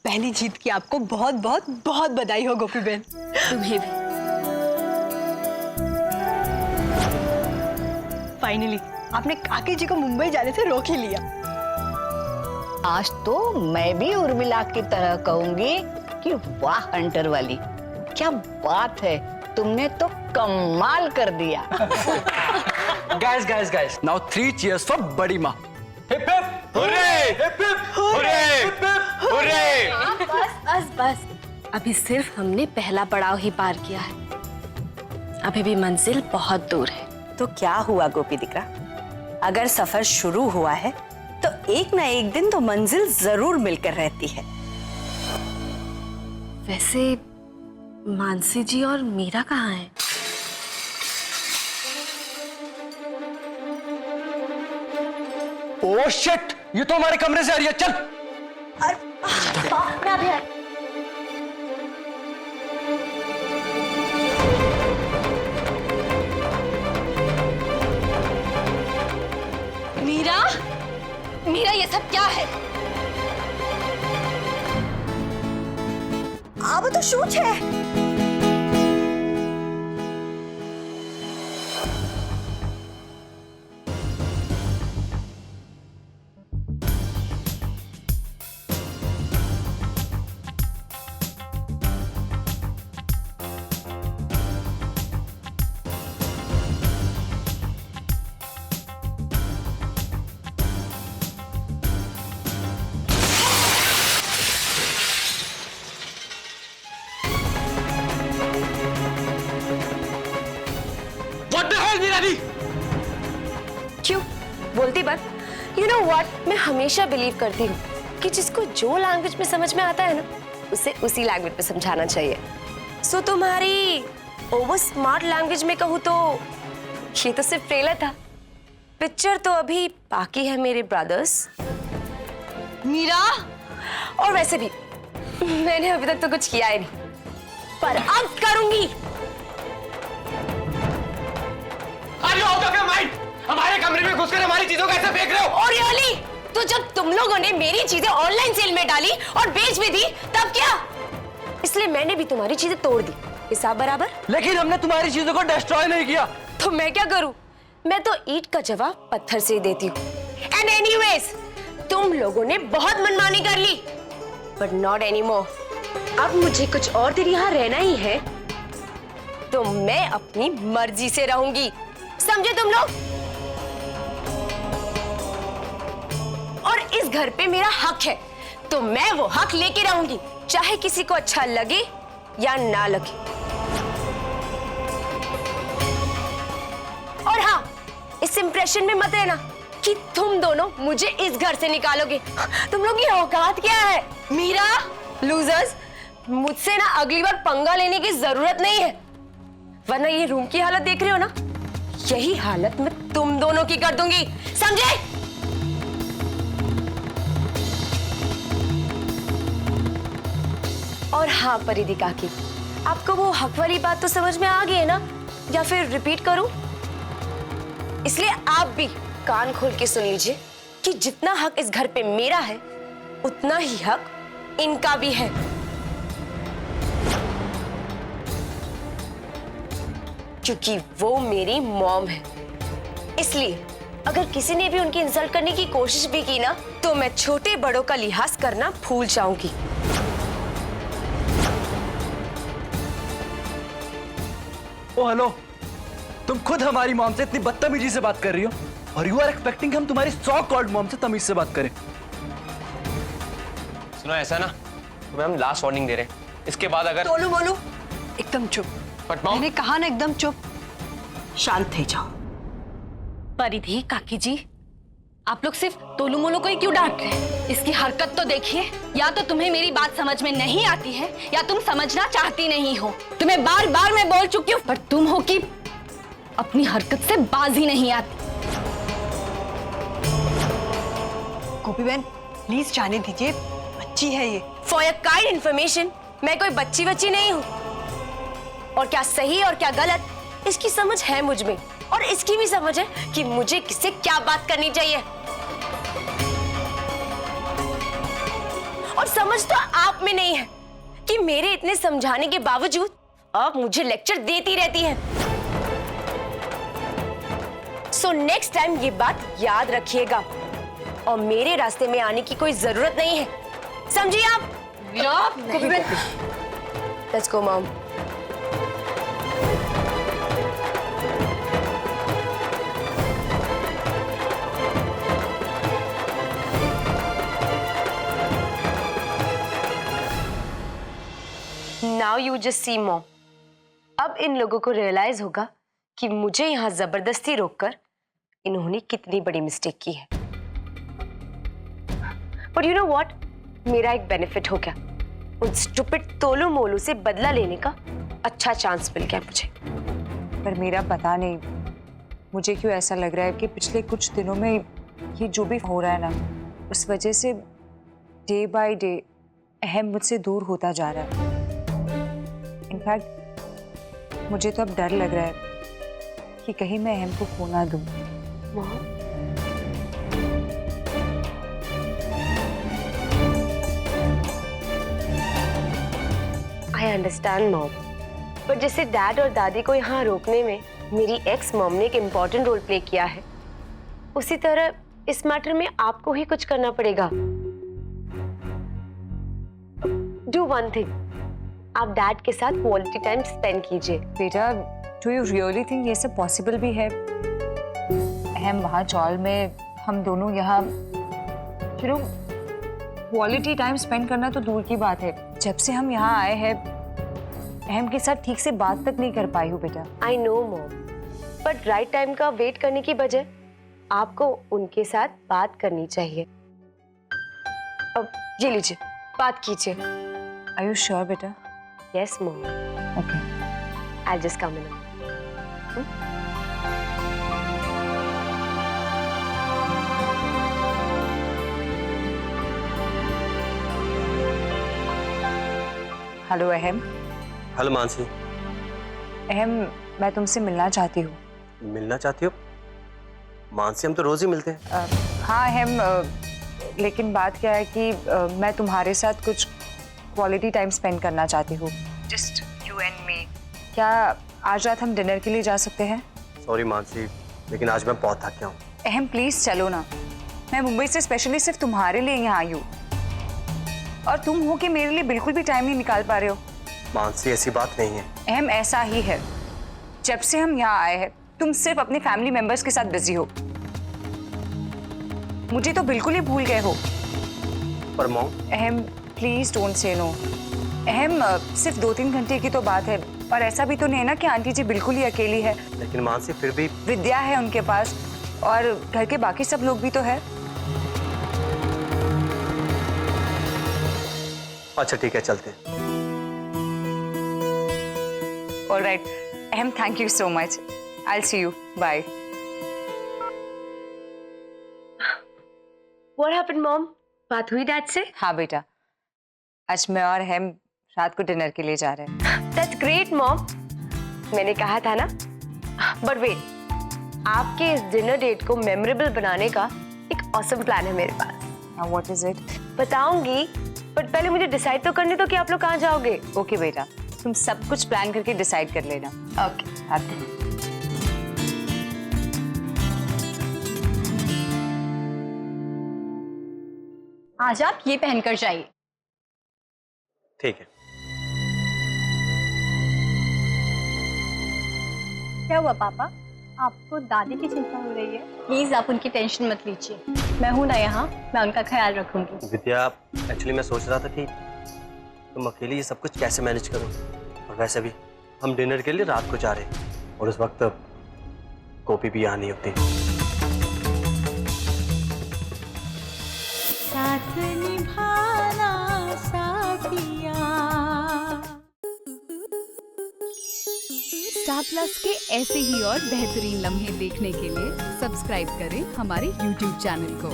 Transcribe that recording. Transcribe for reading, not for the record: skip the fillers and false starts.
पहली जीत की आपको बहुत बहुत बहुत बधाई हो गोपी बहन। तुम्हें भी। फाइनली आपने काकी जी को मुंबई जाने से रोक ही लिया। आज तो मैं भी उर्मिला की तरह कहूंगी कि वाह हंटर वाली, क्या बात है, तुमने तो कमाल कर दिया। Guys, now 3 cheers for बड़ी माँ। Hip hip, hooray! Hip hip, hooray! Hip hip, hooray! बस अभी सिर्फ हमने पहला पड़ाव ही पार किया है, अभी भी मंजिल बहुत दूर है। तो क्या हुआ गोपी दिकरा, अगर सफर शुरू हुआ है तो एक ना एक दिन तो मंजिल जरूर मिलकर रहती है। वैसे मानसी जी और मीरा कहाँ हैं? Oh shit! ये तो हमारे कमरे से आ रही है, चल। मैं अभी मीरा ये सब क्या है? अब तो शूट है। क्यों बोलती बात? यू नो व्हाट, मैं हमेशा बिलीव करती हूँ कि जिसको जो लैंग्वेज में समझ में आता है ना, उसे उसी लैंग्वेज में समझाना चाहिए। सो तुम्हारी ओवर स्मार्ट लैंग्वेज में कहूँ तो ये तो सिर्फ ट्रेलर था, पिक्चर तो अभी बाकी है मेरे ब्रदर्स। मीरा, और वैसे भी मैंने अभी तक तो कुछ किया ही नहीं, पर अब करूंगी। हमारे कमरे में घुसकर हमारी चीजों को ऐसे फेंक रहे हो? और रियली, तो जब तुम लोगों ने मेरी चीजें ऑनलाइन सेल में डाली और बेच भी दी, तब क्या? इसलिए मैंने भी तुम्हारी चीजें तोड़ दी, हिसाब बराबर। लेकिन हमने तुम्हारी चीजों को डिस्ट्रॉय नहीं किया। तो मैं क्या करूं? मैं तो ईंट का जवाब पत्थर से ही देती हूँ। एंड एनीवेज, तुम लोगों ने बहुत मनमानी कर ली, बट नॉट एनीमोर। अब मुझे कुछ और देर यहाँ रहना ही है, तो मैं अपनी मर्जी से रहूंगी, समझे तुम लोग? और इस घर पे मेरा हक है, तो मैं वो हक लेके रहूंगी, चाहे किसी को अच्छा लगे या ना लगे। और हाँ, इस इंप्रेशन में मत रहना कि तुम दोनों मुझे इस घर से निकालोगे। तुम लोग की औकात क्या है? मीरा, लूजर्स, मुझसे ना अगली बार पंगा लेने की जरूरत नहीं है, वरना ये रूम की हालत देख रहे हो ना, यही हालत मैं तुम दोनों की कर दूंगी, समझे? और हाँ परिधि काकी, आपको वो हक वाली बात तो समझ में आ गई है ना, या फिर रिपीट करूं? इसलिए आप भी कान खोल के सुन लीजिए कि जितना हक इस घर पे मेरा है, उतना ही हक इनका भी है। क्योंकि वो मेरी मॉम है, इसलिए अगर किसी ने भी उनकी इंसल्ट करने की कोशिश भी की ना, तो मैं छोटे बड़ों का लिहाज करना भूल जाऊंगी। ओ हेलो, तुम खुद हमारी मॉम से इतनी बदतमीजी से बात कर रही हो और यू आर एक्सपेक्टिंग हम तुम्हारी सो कॉल्ड मॉम से तमीज से बात करें। सुनो, ऐसा ना, तुम्हें हम लास्ट वार्निंग दे रहे हैं, इसके बाद अगर टोलू मोलू एकदम चुप। बट मॉम, मैंने कहा ना एकदम चुप। शांत हो जाओ। परिधि काकी जी, आप लोग सिर्फ तोलू मोलू को ही क्यों डांट रहे हैं? इसकी हरकत तो देखिए, या तो तुम्हें मेरी बात समझ में नहीं आती है या तुम समझना चाहती नहीं हो। तुम्हें बार बार मैं बोल चुकी हूँ, पर तुम हो कि अपनी हरकत से बाज ही नहीं आती। गोपी बहन प्लीज जाने दीजिए, बच्ची है ये। फॉर योर काइंड इन्फॉर्मेशन, मैं कोई बच्ची बच्ची नहीं हूँ, और क्या सही और क्या गलत इसकी समझ है मुझ में, और इसकी भी समझ है कि मुझे किससे क्या बात करनी चाहिए। और समझ तो आप में नहीं है कि मेरे इतने समझाने के बावजूद आप मुझे लेक्चर देती रहती हैं। सो नेक्स्ट टाइम ये बात याद रखिएगा और मेरे रास्ते में आने की कोई जरूरत नहीं है, समझिए आप? Let's go mom. Now you just see mom. अब इन लोगों को रियलाइज होगा कि मुझे यहाँ जबरदस्ती रोककर इन्होंने कितनी बड़ी मिस्टेक की है। But you know what? मेरा एक बेनिफिट हो गया। उन स्टूपिड तोलू मोलू से बदला लेने का अच्छा चांस मिल गया मुझे। पर मेरा पता नहीं, मुझे क्यों ऐसा लग रहा है कि पिछले कुछ दिनों में ये जो भी हो रहा है ना, उस वजह से डे बाय डे अहम मुझसे दूर होता जा रहा है। इनफैक्ट मुझे तो अब डर लग रहा है कि कहीं मैं अहम को खो ना दूं। आई अंडरस्टैंड मॉम, पर जैसे डैड और दादी को यहाँ रोकने में मेरी एक्स मॉम ने एक इम्पोर्टेंट रोल प्ले किया है, उसी तरह इस मैटर में आपको ही कुछ करना पड़ेगा। डू वन थिंग, आप डैड के साथ क्वालिटी टाइम स्पेंड कीजिए। बेटा, डू यू रियली थिंक ये सब पॉसिबल भी है? अहम वहाँ चौल में, हम दोनों यहाँ, चलो क्वालिटी टाइम स्पेंड करना तो दूर की बात है, जब से हम यहाँ आए हैं अहम के साथ ठीक से बात तक नहीं कर पाई हूँ बेटा। I know mom, but right time का वेट करने की बजाय आपको उनके साथ बात करनी चाहिए। अब ये लीजिए, बात कीजिए। आर यू श्योर बेटा? Yes mom. Okay, I just come in. Hello अहम। हेलो मानसी। अहम, मैं तुमसे मिलना चाहती हूँ। मिलना चाहती हो? मानसी, हम तो रोज ही मिलते हैं। हाँ अहम, लेकिन बात क्या है कि मैं तुम्हारे साथ कुछ क्वालिटी टाइम स्पेंड करना चाहती हूँ। Just you and me. क्या आज रात हम डिनर के लिए जा सकते हैं? सॉरी मानसी, लेकिन आज मैं बहुत थक गया हूँ। अहम प्लीज चलो ना, मैं मुंबई से स्पेशली सिर्फ तुम्हारे लिए यहाँ आई हूँ और तुम हो कि मेरे लिए बिल्कुल भी टाइम नहीं निकाल पा रहे हो। मानसी, ऐसी बात नहीं है। अहम, ऐसा ही है। जब से हम यहाँ आए हैं तुम सिर्फ अपने फैमिली मेंबर्स के साथ बिजी हो, मुझे तो बिल्कुल ही भूल गए हो। पर मॉम। अहम प्लीज डोंट से नो। अहम, सिर्फ 2-3 घंटे की तो बात है और ऐसा भी तो नहीं है ना कि आंटी जी बिल्कुल ही अकेली है। लेकिन मानसी, फिर भी विद्या है उनके पास और घर के बाकी सब लोग भी तो है। अच्छा ठीक है, चलते हैं। Alright ahem, thank you so much. I will see you, bye. What happened, mom? बात हुई डैड से? हाँ बेटा, आज मैं और अहम रात को डिनर के लिए जा रहे हैं। That's great, mom. मैंने कहा था ना। बट वेट, आपके इस डिनर डेट को मेमोरेबल बनाने का एक ऑसम प्लान है मेरे पास। What is it? बताऊंगी, बट पहले मुझे डिसाइड तो करने दो कि आप लोग कहाँ जाओगे। ओके बेटा, तुम सब कुछ प्लान करके डिसाइड कर लेना। ओके। आते हैं। आज आप ये पहनकर जाइए। ठीक है। क्या हुआ पापा, आपको दादी की चिंता हो रही है? प्लीज आप उनकी टेंशन मत लीजिए, मैं हूं ना यहाँ, मैं उनका ख्याल रखूंगी। विद्या, एक्चुअली मैं सोच रहा था कि तुम अकेले ये सब कुछ कैसे मैनेज करो, और वैसे भी हम डिनर के लिए रात को जा रहे हैं और उस वक्त कॉपी भी यहाँ नहीं होती। साथ निभाना साथिया। स्टार प्लस के ऐसे ही और बेहतरीन लम्हे देखने के लिए सब्सक्राइब करें हमारे YouTube चैनल को।